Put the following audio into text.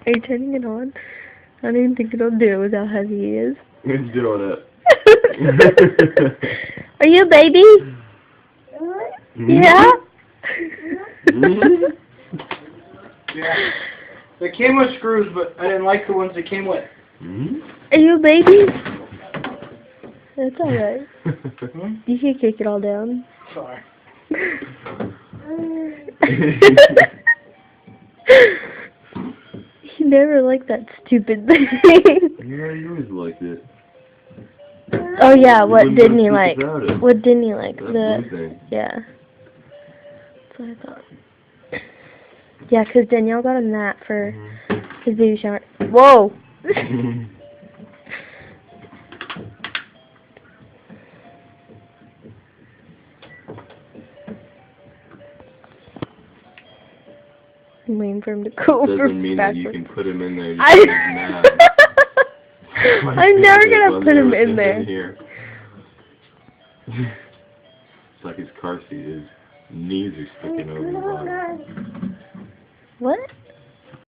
Are you turning it on? I don't even think it'll do it with how heavy he is. It's doing it. Are you a baby? Yeah? Yeah. They came with screws, but I didn't like the ones they came with. Are you a baby? That's alright. You can kick it all down. Sorry. He never liked that stupid thing. Yeah, you always liked it. Oh yeah, what wouldn't didn't go he sleep like? without it. What didn't he like? That blue thing. Yeah. That's what I thought. Yeah, 'cause Danielle got him that for his baby shower. Whoa! I'm waiting for him to go over Doesn't mean that you backwards. can put him in there. He's mad. I'm never gonna put him in there. Here. It's like his car seat. His knees are sticking over the bottom. What?